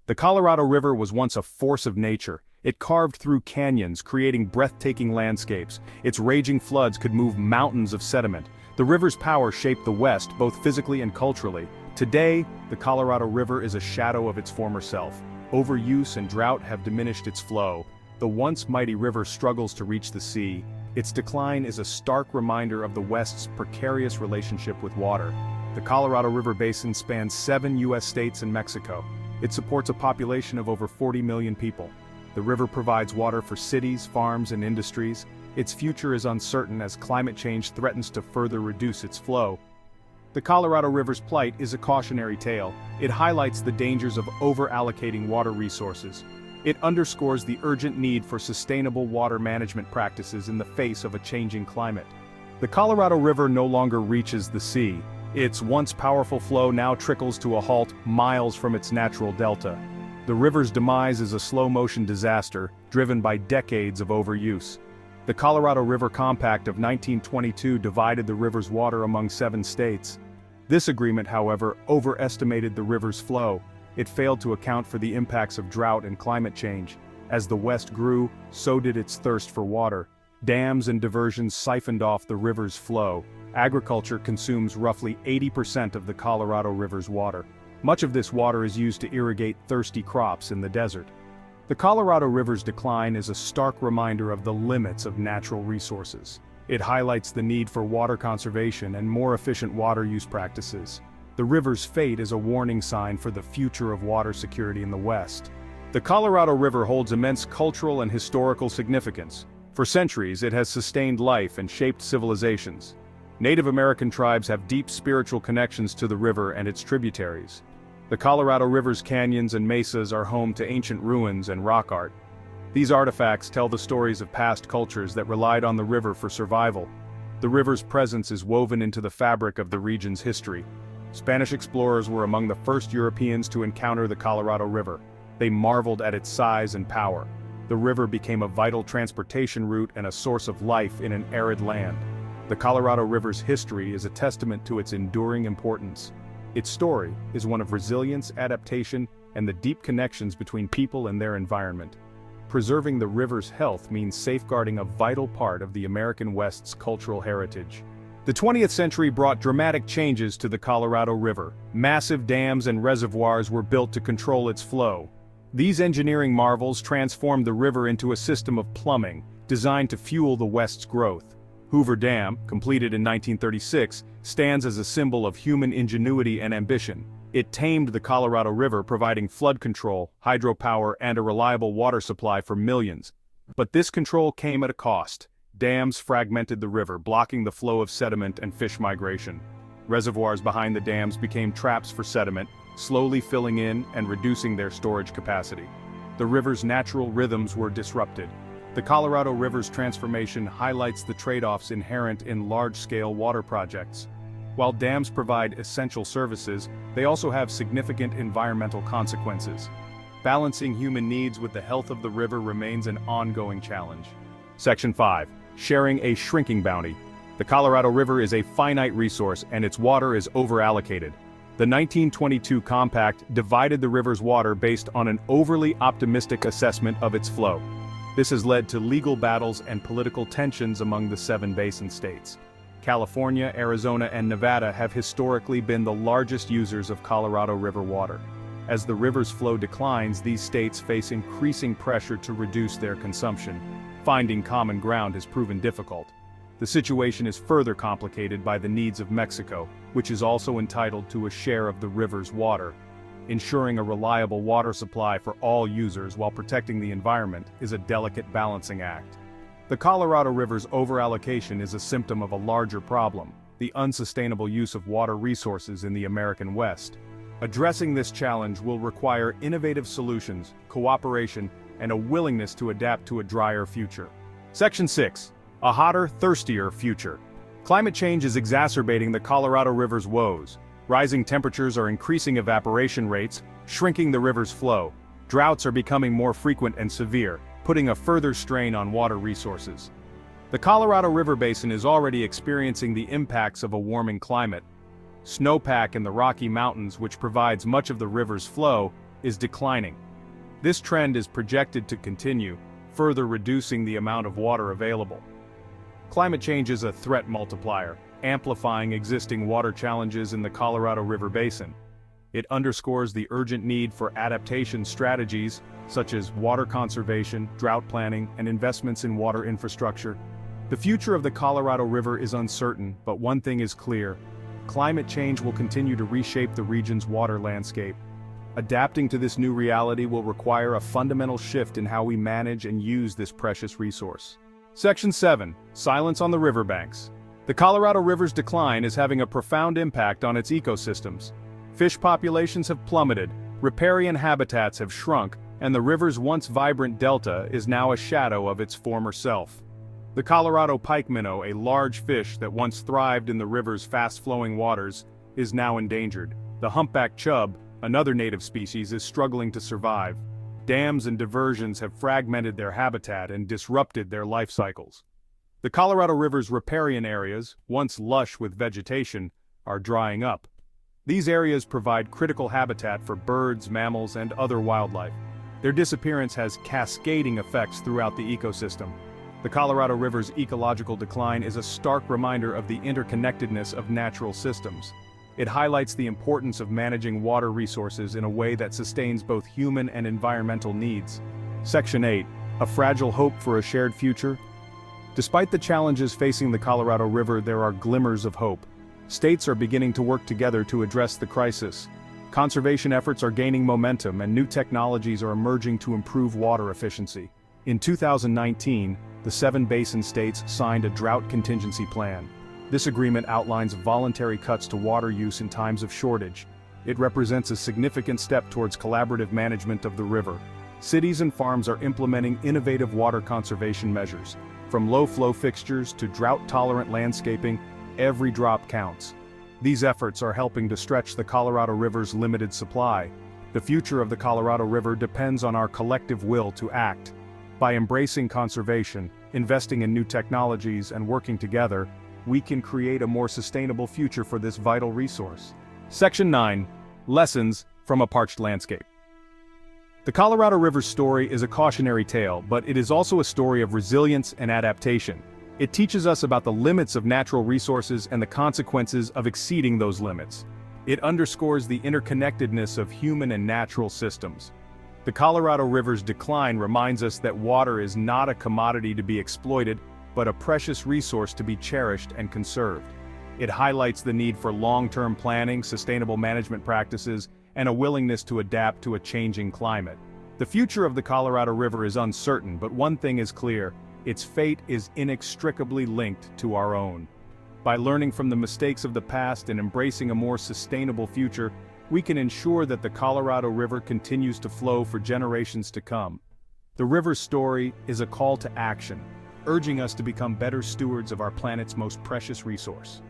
The Colorado River was once a force of nature. It carved through canyons, creating breathtaking landscapes. Its raging floods could move mountains of sediment. The river's power shaped the West, both physically and culturally. Today, the Colorado River is a shadow of its former self. Overuse and drought have diminished its flow. The once mighty river struggles to reach the sea. Its decline is a stark reminder of the West's precarious relationship with water. The Colorado River Basin spans 7 U.S. states and Mexico. It supports a population of over 40 million people. The river provides water for cities, farms, and industries. Its future is uncertain as climate change threatens to further reduce its flow. The Colorado River's plight is a cautionary tale. It highlights the dangers of over-allocating water resources. It underscores the urgent need for sustainable water management practices in the face of a changing climate. The Colorado River no longer reaches the sea. Its once powerful flow now trickles to a halt miles from its natural delta. The river's demise is a slow-motion disaster, driven by decades of overuse. The Colorado River Compact of 1922 divided the river's water among 7 states. This agreement, however, overestimated the river's flow. It failed to account for the impacts of drought and climate change. As the West grew, so did its thirst for water. Dams and diversions siphoned off the river's flow. Agriculture consumes roughly 80% of the Colorado River's water. Much of this water is used to irrigate thirsty crops in the desert. The Colorado River's decline is a stark reminder of the limits of natural resources. It highlights the need for water conservation and more efficient water use practices. The river's fate is a warning sign for the future of water security in the West. The Colorado River holds immense cultural and historical significance. For centuries, it has sustained life and shaped civilizations. Native American tribes have deep spiritual connections to the river and its tributaries. The Colorado River's canyons and mesas are home to ancient ruins and rock art. These artifacts tell the stories of past cultures that relied on the river for survival. The river's presence is woven into the fabric of the region's history. Spanish explorers were among the first Europeans to encounter the Colorado River. They marveled at its size and power. The river became a vital transportation route and a source of life in an arid land. The Colorado River's history is a testament to its enduring importance. Its story is one of resilience, adaptation, and the deep connections between people and their environment. Preserving the river's health means safeguarding a vital part of the American West's cultural heritage. The 20th century brought dramatic changes to the Colorado River. Massive dams and reservoirs were built to control its flow. These engineering marvels transformed the river into a system of plumbing, designed to fuel the West's growth. Hoover Dam, completed in 1936, stands as a symbol of human ingenuity and ambition. It tamed the Colorado River, providing flood control, hydropower, and a reliable water supply for millions. But this control came at a cost. Dams fragmented the river, blocking the flow of sediment and fish migration. Reservoirs behind the dams became traps for sediment, slowly filling in and reducing their storage capacity. The river's natural rhythms were disrupted. The Colorado River's transformation highlights the trade-offs inherent in large-scale water projects. While dams provide essential services, they also have significant environmental consequences. Balancing human needs with the health of the river remains an ongoing challenge. Section 5. Sharing a shrinking bounty. The Colorado River is a finite resource and its water is over-allocated. The 1922 Compact divided the river's water based on an overly optimistic assessment of its flow. This has led to legal battles and political tensions among the 7 basin states. California, Arizona, and Nevada have historically been the largest users of Colorado River water. As the river's flow declines, these states face increasing pressure to reduce their consumption. Finding common ground has proven difficult. The situation is further complicated by the needs of Mexico, which is also entitled to a share of the river's water. Ensuring a reliable water supply for all users while protecting the environment is a delicate balancing act. The Colorado River's overallocation is a symptom of a larger problem: the unsustainable use of water resources in the American West. Addressing this challenge will require innovative solutions, cooperation, and a willingness to adapt to a drier future. Section 6. A hotter, thirstier future. Climate change is exacerbating the Colorado River's woes. Rising temperatures are increasing evaporation rates, shrinking the river's flow. Droughts are becoming more frequent and severe, putting a further strain on water resources. The Colorado River Basin is already experiencing the impacts of a warming climate. Snowpack in the Rocky Mountains, which provides much of the river's flow, is declining. This trend is projected to continue, further reducing the amount of water available. Climate change is a threat multiplier, amplifying existing water challenges in the Colorado River Basin. It underscores the urgent need for adaptation strategies, such as water conservation, drought planning, and investments in water infrastructure. The future of the Colorado River is uncertain, but one thing is clear: climate change will continue to reshape the region's water landscape. Adapting to this new reality will require a fundamental shift in how we manage and use this precious resource. Section 7. Silence on the riverbanks. The Colorado River's decline is having a profound impact on its ecosystems. Fish populations have plummeted, riparian habitats have shrunk, and the river's once vibrant delta is now a shadow of its former self. The Colorado pike minnow, a large fish that once thrived in the river's fast-flowing waters, is now endangered. The humpback chub, another native species, is struggling to survive. Dams and diversions have fragmented their habitat and disrupted their life cycles. The Colorado River's riparian areas, once lush with vegetation, are drying up. These areas provide critical habitat for birds, mammals, and other wildlife. Their disappearance has cascading effects throughout the ecosystem. The Colorado River's ecological decline is a stark reminder of the interconnectedness of natural systems. It highlights the importance of managing water resources in a way that sustains both human and environmental needs. Section 8. A fragile hope for a shared future. Despite the challenges facing the Colorado River, there are glimmers of hope. States are beginning to work together to address the crisis. Conservation efforts are gaining momentum, and new technologies are emerging to improve water efficiency. In 2019, the 7 basin states signed a drought contingency plan. This agreement outlines voluntary cuts to water use in times of shortage. It represents a significant step towards collaborative management of the river. Cities and farms are implementing innovative water conservation measures. From low-flow fixtures to drought-tolerant landscaping, every drop counts. These efforts are helping to stretch the Colorado River's limited supply. The future of the Colorado River depends on our collective will to act. By embracing conservation, investing in new technologies, and working together, we can create a more sustainable future for this vital resource. Section 9. Lessons from a parched landscape. The Colorado River's story is a cautionary tale, but it is also a story of resilience and adaptation. It teaches us about the limits of natural resources and the consequences of exceeding those limits. It underscores the interconnectedness of human and natural systems. The Colorado River's decline reminds us that water is not a commodity to be exploited, but a precious resource to be cherished and conserved. It highlights the need for long-term planning, sustainable management practices, and a willingness to adapt to a changing climate. The future of the Colorado River is uncertain, but one thing is clear: its fate is inextricably linked to our own. By learning from the mistakes of the past and embracing a more sustainable future, we can ensure that the Colorado River continues to flow for generations to come. The river's story is a call to action, urging us to become better stewards of our planet's most precious resource.